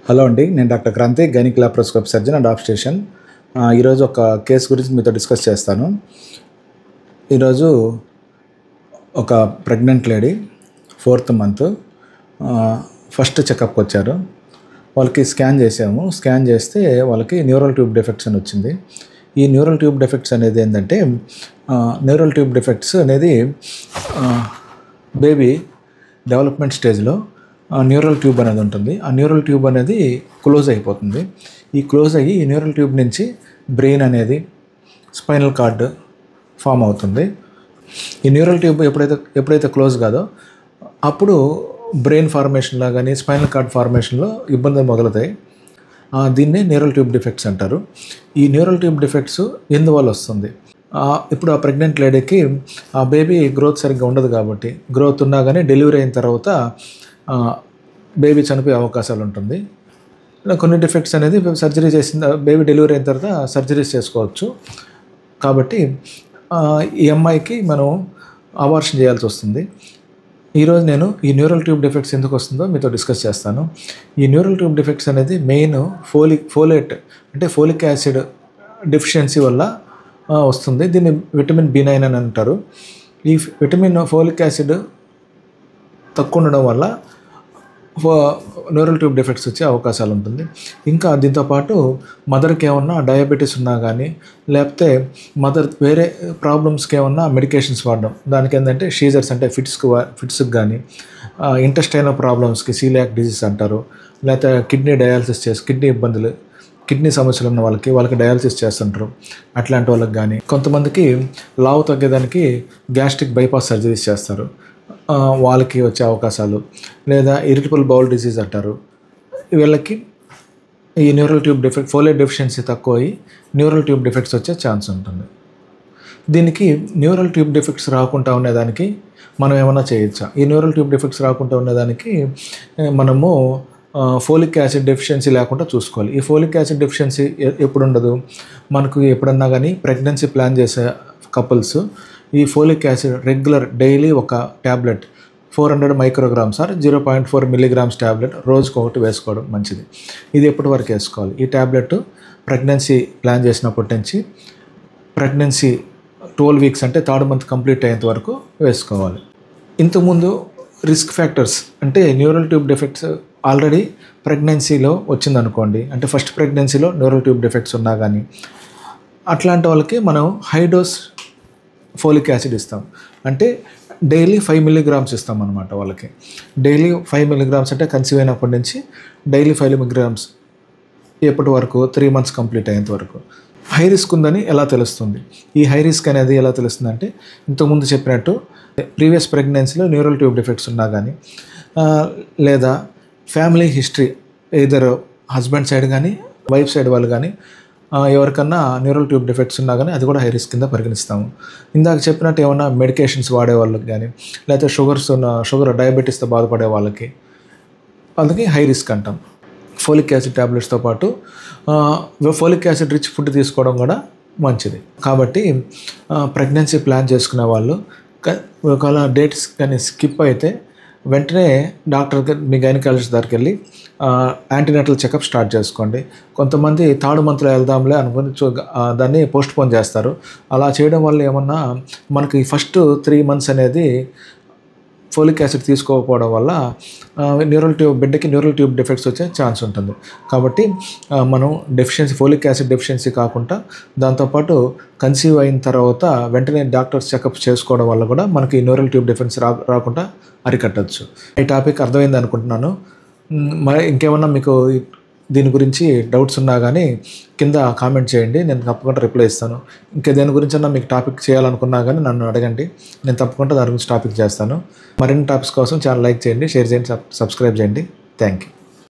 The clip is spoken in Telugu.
హలో అండి, నేను doctor Kranti, gynaec laparoscopy surgeon and obstetrician. ఈరోజు ఒక కేసు గురించి మీతో డిస్కస్ చేస్తాను. ఈరోజు ఒక pregnant lady 4th month first చెకప్కి వచ్చారు. వాళ్ళకి స్కాన్ చేసాము. స్కాన్ చేస్తే వాళ్ళకి న్యూరల్ ట్యూబ్ డిఫెక్ట్స్ అని వచ్చింది. ఈ న్యూరల్ ట్యూబ్ డిఫెక్ట్స్ అనేది ఏంటంటే, న్యూరల్ ట్యూబ్ డిఫెక్ట్స్ అనేది బేబీ డెవలప్మెంట్ స్టేజ్లో న్యూరల్ ట్యూబ్ అనేది ఉంటుంది. ఆ న్యూరల్ ట్యూబ్ అనేది క్లోజ్ అయిపోతుంది. ఈ క్లోజ్ అయ్యి ఈ న్యూరల్ ట్యూబ్ నుంచి బ్రెయిన్ అనేది, స్పైనల్ కార్డ్ ఫామ్ అవుతుంది. ఈ న్యూరల్ ట్యూబ్ ఎప్పుడైతే క్లోజ్ కాదో అప్పుడు బ్రెయిన్ ఫార్మేషన్లో కానీ స్పైనల్ కార్డ్ ఫార్మేషన్లో ఇబ్బందులు మొదలవుతాయి. దీన్నే న్యూరల్ ట్యూబ్ డిఫెక్ట్స్ అంటారు. ఈ న్యూరల్ ట్యూబ్ డిఫెక్ట్స్ ఎందువల్ల వస్తుంది? ఇప్పుడు ఆ ప్రెగ్నెంట్ లేడీకి ఆ బేబీ గ్రోత్ సరిగ్గా ఉండదు కాబట్టి, గ్రోత్ ఉన్నా కానీ డెలివరీ అయిన తర్వాత బేబీ చనిపోయే అవకాశాలు ఉంటుంది. కొన్ని డిఫెక్ట్స్ అనేది సర్జరీ చేసిన బేబీ డెలివరీ అయిన తర్వాత సర్జరీస్ చేసుకోవచ్చు. కాబట్టి ఈ అమ్మాయికి మనం అబార్షన్ చేయాల్సి వస్తుంది. ఈరోజు నేను ఈ న్యూరల్ ట్యూబ్ డిఫెక్ట్స్ ఎందుకు వస్తుందో మీతో డిస్కస్ చేస్తాను. ఈ న్యూరల్ ట్యూబ్ డిఫెక్ట్స్ అనేది మెయిన్ ఫోలేట్ అంటే ఫోలిక్ యాసిడ్ డెఫిషియన్సీ వల్ల వస్తుంది. దీన్ని విటమిన్ B9 అని అంటారు. ఈ ఫోలిక్ యాసిడ్ తక్కువ ఉండడం వల్ల న్యూరల్ ట్యూబ్ డిఫెక్ట్స్ వచ్చే అవకాశాలు ఉంటుంది. ఇంకా దీంతోపాటు మదర్కి ఏమన్నా డయాబెటీస్ ఉన్నా కానీ, లేకపోతే వేరే ప్రాబ్లమ్స్కి ఏమన్నా మెడికేషన్స్ వాడడం, దానికి ఏంటంటే షీజర్స్ అంటే ఫిట్స్కి కానీ, ఇంటెస్టైనల్ ప్రాబ్లమ్స్కి సీలియాక్ డిజీజ్ అంటారు, లేకపోతే కిడ్నీ ఇబ్బందులు, కిడ్నీ సమస్యలు ఉన్న వాళ్ళకి డయాలసిస్ చేస్తుంటారు. అట్లాంటి వాళ్ళకి కానీ, కొంతమందికి లావు తగ్గేదానికి గ్యాస్ట్రిక్ బైపాస్ సర్జరీస్ చేస్తారు, వాళ్ళకి వచ్చే అవకాశాలు, లేదా ఇరిటబుల్ బౌల్ డిసీజ్ అంటారు. వీళ్ళకి ఈ neural tube defect, folate deficiency తక్కువ అయ్యి న్యూరల్ ట్యూబ్ డిఫెక్ట్స్ వచ్చే ఛాన్స్ ఉంటుంది. దీనికి న్యూరల్ ట్యూబ్ డిఫెక్ట్స్ రాకుండా ఉండేదానికి మనం ఏమైనా చేయొచ్చా? ఈ న్యూరల్ ట్యూబ్ డిఫెక్ట్స్ రాకుండా ఉండేదానికి మనము ఫోలిక్ యాసిడ్ డెఫిషియన్సీ లేకుండా చూసుకోవాలి. ఈ ఫోలిక్ యాసిడ్ డెఫిషియన్సీ ఎప్పుడు ఉండదు? మనకు ఎప్పుడన్నా కానీ ప్రెగ్నెన్సీ ప్లాన్ చేసే కపుల్స్ ఈ ఫోలిక్ యాసిడ్ రెగ్యులర్ డైలీ ఒక tablet 400 micrograms or 0.4 milligrams tablet రోజుకు ఒకటి వేసుకోవడం మంచిది. ఇది ఎప్పటి వరకు వేసుకోవాలి? ఈ ట్యాబ్లెట్ ప్రెగ్నెన్సీ ప్లాన్ చేసినప్పటి నుంచి ప్రెగ్నెన్సీ 12 వీక్స్ అంటే 3rd మంత్ కంప్లీట్ అయ్యేంత వరకు వేసుకోవాలి. ఇంతకుముందు రిస్క్ ఫ్యాక్టర్స్ అంటే న్యూరల్ ట్యూబ్ డిఫెక్ట్స్ ఆల్రెడీ ప్రెగ్నెన్సీలో వచ్చిందనుకోండి, అంటే ఫస్ట్ ప్రెగ్నెన్సీలో న్యూరల్ ట్యూబ్ డిఫెక్ట్స్ ఉన్నా కానీ, అట్లాంటి వాళ్ళకి మనం హై డోస్ ఫోలిక్ యాసిడ్ ఇస్తాం. అంటే డైలీ 5 మిల్లీగ్రామ్స్ ఇస్తాం అన్నమాట. వాళ్ళకి డైలీ 5 మిల్లీగ్రామ్స్ అంటే కన్సీవ్ అయినప్పటి నుంచి డైలీ 5 మిల్లీగ్రామ్స్ ఎప్పటి వరకు? 3 మంత్స్ కంప్లీట్ అయ్యేంత వరకు. హై రిస్క్ ఉందని ఎలా తెలుస్తుంది? ఈ హై రిస్క్ అనేది ఎలా తెలుస్తుంది అంటే, ఇంతకుముందు చెప్పినట్టు ప్రీవియస్ ప్రెగ్నెన్సీలో న్యూరల్ ట్యూబ్ డిఫెక్ట్స్ ఉన్నా కానీ, లేదా family history either husband side కానీ వైఫ్ సైడ్ వాళ్ళు కానీ ఎవరికన్నా న్యూరల్ ట్యూబ్ డిఫెక్ట్స్ ఉన్నా కానీ అది కూడా హై రిస్క్ కింద పరిగణిస్తాము. ఇందాక చెప్పినట్టు ఏమన్నా మెడికేషన్స్ వాడే వాళ్ళకి కానీ, లేకపోతే షుగర్ డయాబెటీస్తో బాధపడే వాళ్ళకి హై రిస్క్ అంటాం. ఫోలిక్ యాసిడ్ ట్యాబ్లెట్స్తో పాటు ఫోలిక్ యాసిడ్ రిచ్ ఫుడ్ తీసుకోవడం కూడా మంచిది. కాబట్టి ప్రెగ్నెన్సీ ప్లాన్ చేసుకునే వాళ్ళు ఒకవేళ డేట్స్ కానీ స్కిప్ అయితే వెంటనే మీ గైనకాలజిస్ట్ దగ్గరికి వెళ్ళి యాంటీనేటల్ చెకప్ స్టార్ట్ చేసుకోండి. కొంతమంది 3rd మంత్లో వెళ్దాంలే అనుకుని దాన్ని పోస్ట్పోన్ చేస్తారు. అలా చేయడం వల్ల ఏమన్నా మనకి ఫస్ట్ 3 మంత్స్ అనేది ఫోలిక్ యాసిడ్ తీసుకోకపోవడం వల్ల బిడ్డకి న్యూరల్ ట్యూబ్ డిఫెక్ట్స్ వచ్చే ఛాన్స్ ఉంటుంది. కాబట్టి మనం ఫోలిక్ యాసిడ్ డెఫిషియన్సీ కాకుండా దాంతోపాటు కన్సీవ్ అయిన తర్వాత వెంటనే డాక్టర్స్ చెకప్ చేసుకోవడం వల్ల కూడా మనకి న్యూరల్ ట్యూబ్ డిఫెక్ట్స్ రాకుండా అరికట్టచ్చు. ఈ టాపిక్ అర్థమైంది అనుకుంటున్నాను. మరి ఇంకేమన్నా మీకు దీని గురించి డౌట్స్ ఉన్నా కానీ కింద కామెంట్ చేయండి, నేను తప్పకుండా రిప్లై ఇస్తాను. ఇంకా దేని గురించన్నా మీకు టాపిక్ చేయాలనుకున్నా కానీ నన్ను అడగండి, నేను తప్పకుండా దాని గురించి టాపిక్ చేస్తాను. మరిన్ని టాపిక్స్ కోసం ఛానల్ లైక్ చేయండి, షేర్ చేయండి, సబ్స్క్రైబ్ చేయండి. Thank you.